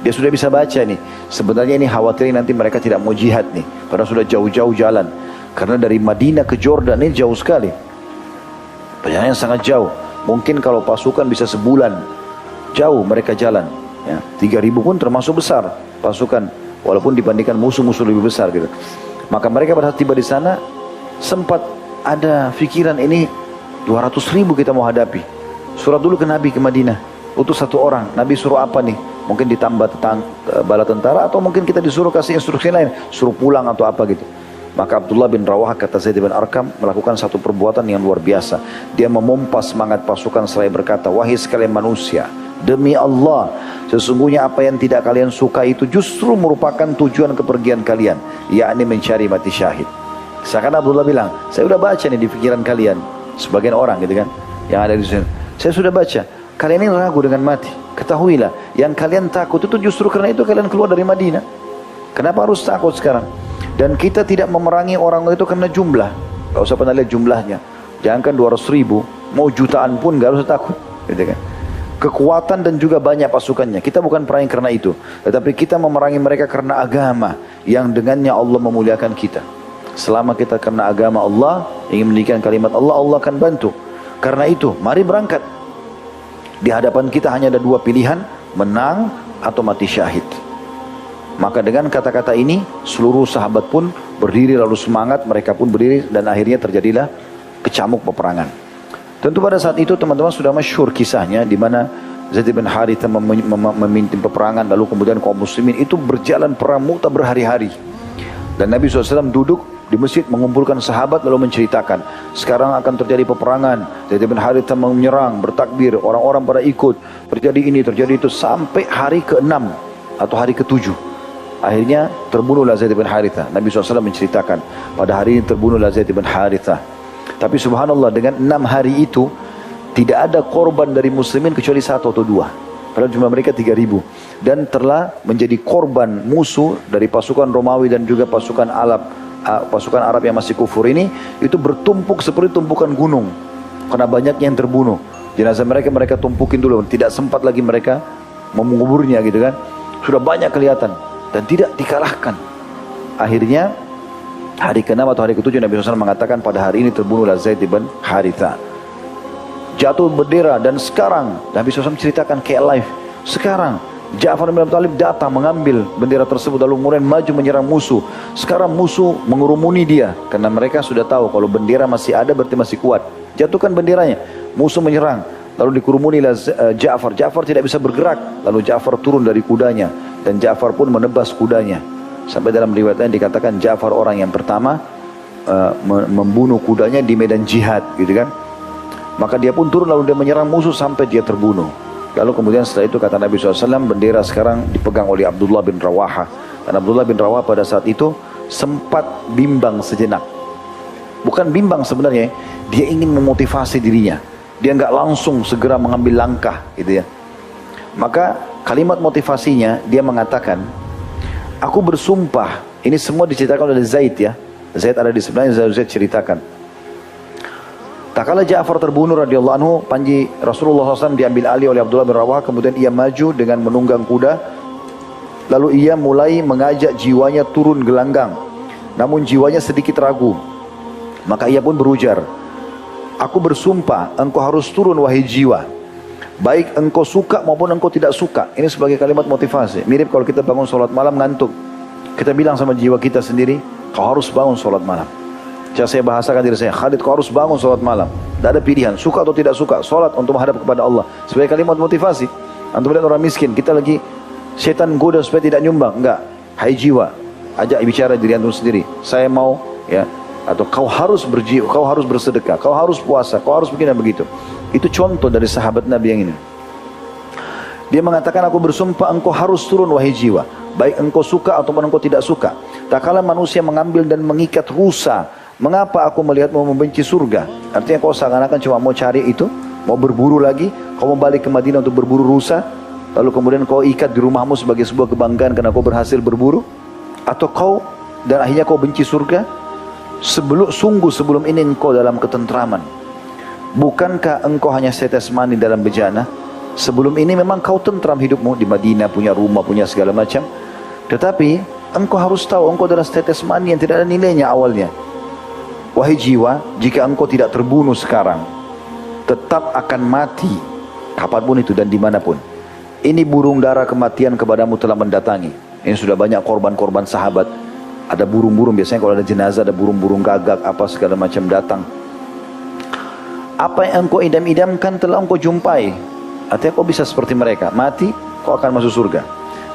Dia sudah bisa baca nih. Sebenarnya ini khawatirnya nanti mereka tidak mau jihad nih. Padahal sudah jauh-jauh jalan. Karena dari Madinah ke Jordan ini jauh sekali. Perjalanan yang sangat jauh. Mungkin kalau pasukan bisa sebulan. Jauh mereka jalan. Ya, 3.000 pun termasuk besar pasukan. Walaupun dibandingkan musuh-musuh lebih besar gitu. Maka mereka pada saat tiba di sana sempat ada pikiran ini 200.000 kita mau hadapi. Surat dulu ke Nabi ke Madinah. Utus satu orang. Nabi suruh apa nih? Mungkin ditambah bala tentara atau mungkin kita disuruh kasih instruksi lain. Suruh pulang atau apa gitu. Maka Abdullah bin Rawaha kata Zaid bin Arqam melakukan satu perbuatan yang luar biasa. Dia memompa semangat pasukan seraya berkata, wahai sekalian manusia, demi Allah, sesungguhnya apa yang tidak kalian suka itu justru merupakan tujuan kepergian kalian, yakni mencari mati syahid. Seakan Abdullah bilang, saya sudah baca nih di pikiran kalian, sebagian orang gitu kan, yang ada di sini. Saya sudah baca, kalian ini ragu dengan mati. Ketahuilah, yang kalian takut itu justru karena itu kalian keluar dari Madinah. Kenapa harus takut sekarang? Dan kita tidak memerangi orang itu karena jumlah. Gak usah pernah lihat jumlahnya. Jangankan 200.000, mau jutaan pun gak usah takut. Gitu kan? Kekuatan dan juga banyak pasukannya. Kita bukan perangi karena itu. Tetapi kita memerangi mereka karena agama. Yang dengannya Allah memuliakan kita. Selama kita karena agama Allah, ingin meninggikan kalimat Allah, Allah akan bantu. Karena itu, mari berangkat. Di hadapan kita hanya ada dua pilihan, menang atau mati syahid. Maka dengan kata-kata ini, seluruh sahabat pun berdiri lalu semangat, mereka pun berdiri dan akhirnya terjadilah kecamuk peperangan. Tentu pada saat itu teman-teman sudah masyhur kisahnya di mana Zaid bin Harithah memimpin peperangan, lalu kemudian kaum muslimin itu berjalan perang Mu'tah berhari-hari. Dan Nabi SAW duduk di masjid mengumpulkan sahabat lalu menceritakan, sekarang akan terjadi peperangan, Zaid bin Harithah menyerang, bertakbir, orang-orang pada ikut, terjadi ini, terjadi itu, sampai hari ke-6 atau hari ke-7. Akhirnya terbunuhlah Zaid bin Harithah. Nabi SAW menceritakan, pada hari ini terbunuhlah Zaid bin Harithah. Tapi subhanallah, dengan 6 hari itu tidak ada korban dari muslimin kecuali 1 atau 2. Padahal jumlah mereka 3.000. Dan telah menjadi korban musuh dari pasukan Romawi dan juga pasukan Arab yang masih kufur ini, itu bertumpuk seperti tumpukan gunung. Karena banyaknya yang terbunuh. Jenazah mereka tumpukin dulu. Tidak sempat lagi mereka menguburnya gitu kan. Sudah banyak kelihatan. Dan tidak dikalahkan. Akhirnya hari ke-6 atau hari ke-7 Nabi SAW mengatakan pada hari ini terbunuhlah Zaid bin Harithah. Jatuh bendera dan sekarang Nabi SAW ceritakan kayak live. Sekarang Ja'far bin Abi Thalib datang mengambil bendera tersebut lalu kemudian maju menyerang musuh. Sekarang musuh mengerumuni dia karena mereka sudah tahu kalau bendera masih ada berarti masih kuat. Jatuhkan benderanya. Musuh menyerang. Lalu dikerumunilah Ja'far. Ja'far tidak bisa bergerak. Lalu Ja'far turun dari kudanya. Dan Ja'far pun menebas kudanya. Sampai dalam riwayatnya dikatakan Ja'far orang yang pertama membunuh kudanya di medan jihad, gitu kan. Maka dia pun turun lalu dia menyerang musuh sampai dia terbunuh. Lalu kemudian setelah itu kata Nabi SAW, bendera sekarang dipegang oleh Abdullah bin Rawaha. Dan Abdullah bin Rawaha pada saat itu sempat bimbang sejenak. Bukan bimbang sebenarnya, dia ingin memotivasi dirinya. Dia nggak langsung segera mengambil langkah, gitu ya. Maka kalimat motivasinya dia mengatakan, aku bersumpah, ini semua diceritakan oleh Zaid ya. Zaid ada di sebelahnya, Zaid ceritakan. Tak kala Ja'far terbunuh radhiyallahu anhu, panji Rasulullah SAW diambil alih oleh Abdullah bin Rawaha, kemudian ia maju dengan menunggang kuda. Lalu ia mulai mengajak jiwanya turun gelanggang. Namun jiwanya sedikit ragu. Maka ia pun berujar, aku bersumpah, engkau harus turun wahai jiwa. Baik engkau suka maupun engkau tidak suka. Ini sebagai kalimat motivasi. Mirip kalau kita bangun sholat malam ngantuk. Kita bilang sama jiwa kita sendiri, kau harus bangun sholat malam. Cara saya bahasakan diri saya, Khalid kau harus bangun sholat malam. Tidak ada pilihan, suka atau tidak suka. Sholat untuk menghadap kepada Allah. Sebagai kalimat motivasi. Antum lihat orang miskin, kita lagi setan goda supaya tidak nyumbang. Enggak. Hai jiwa, ajak bicara diri antum sendiri. Saya mau ya, atau kau harus berjiwa, kau harus bersedekah, kau harus puasa, kau harus begini dan begitu. Itu contoh dari sahabat Nabi yang ini. Dia mengatakan, aku bersumpah engkau harus turun wahai jiwa. Baik engkau suka ataupun engkau tidak suka. Tak kala manusia mengambil dan mengikat rusa, mengapa aku melihatmu membenci surga? Artinya kau seakan-akan cuma mau cari itu, mau berburu lagi, kau mau balik ke Madinah untuk berburu rusa, lalu kemudian kau ikat di rumahmu sebagai sebuah kebanggaan karena kau berhasil berburu, atau kau dan akhirnya kau benci surga? Sungguh sebelum ini engkau dalam ketentraman. Bukankah engkau hanya setes mani dalam bejana? Sebelum ini memang kau tentram hidupmu di Madinah, punya rumah, punya segala macam. Tetapi engkau harus tahu engkau adalah setetes mani yang tidak ada nilainya awalnya. Wahai jiwa, jika engkau tidak terbunuh sekarang, tetap akan mati kapanpun itu dan dimanapun. Ini burung dara kematian kepadamu telah mendatangi. Ini sudah banyak korban-korban sahabat. Ada burung-burung, biasanya kalau ada jenazah ada burung-burung gagak apa segala macam datang. Apa yang engkau idam-idamkan telah engkau jumpai. Artinya kau bisa seperti mereka, mati kau akan masuk surga.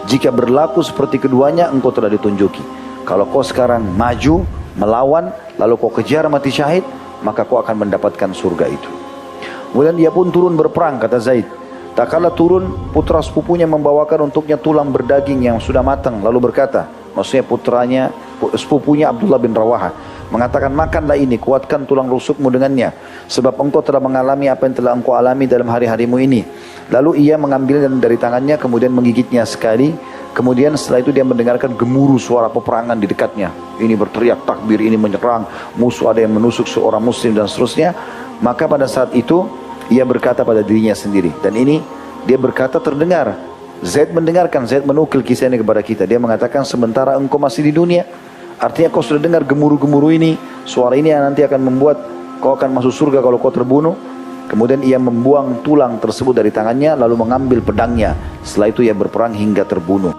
Jika berlaku seperti keduanya, engkau telah ditunjuki. Kalau kau sekarang maju, melawan, lalu kau kejar mati syahid, maka kau akan mendapatkan surga itu. Kemudian dia pun turun berperang, kata Zaid. Tak kala turun, putra sepupunya membawakan untuknya tulang berdaging yang sudah matang, lalu berkata, maksudnya putranya, sepupunya Abdullah bin Rawaha, mengatakan, makanlah ini, kuatkan tulang rusukmu dengannya, sebab engkau telah mengalami apa yang telah engkau alami dalam hari-harimu ini. Lalu ia mengambil dari tangannya, kemudian menggigitnya sekali. Kemudian setelah itu dia mendengarkan gemuruh suara peperangan di dekatnya. Ini berteriak takbir, ini menyerang, musuh ada yang menusuk seorang muslim dan seterusnya. Maka pada saat itu ia berkata pada dirinya sendiri, dan ini dia berkata terdengar. Zaid mendengarkan, Zaid menukil kisah ini kepada kita. Dia mengatakan, sementara engkau masih di dunia, artinya kau sudah dengar gemuruh-gemuruh ini, suara ini yang nanti akan membuat kau akan masuk surga kalau kau terbunuh. Kemudian ia membuang tulang tersebut dari tangannya, lalu mengambil pedangnya. Setelah itu ia berperang hingga terbunuh.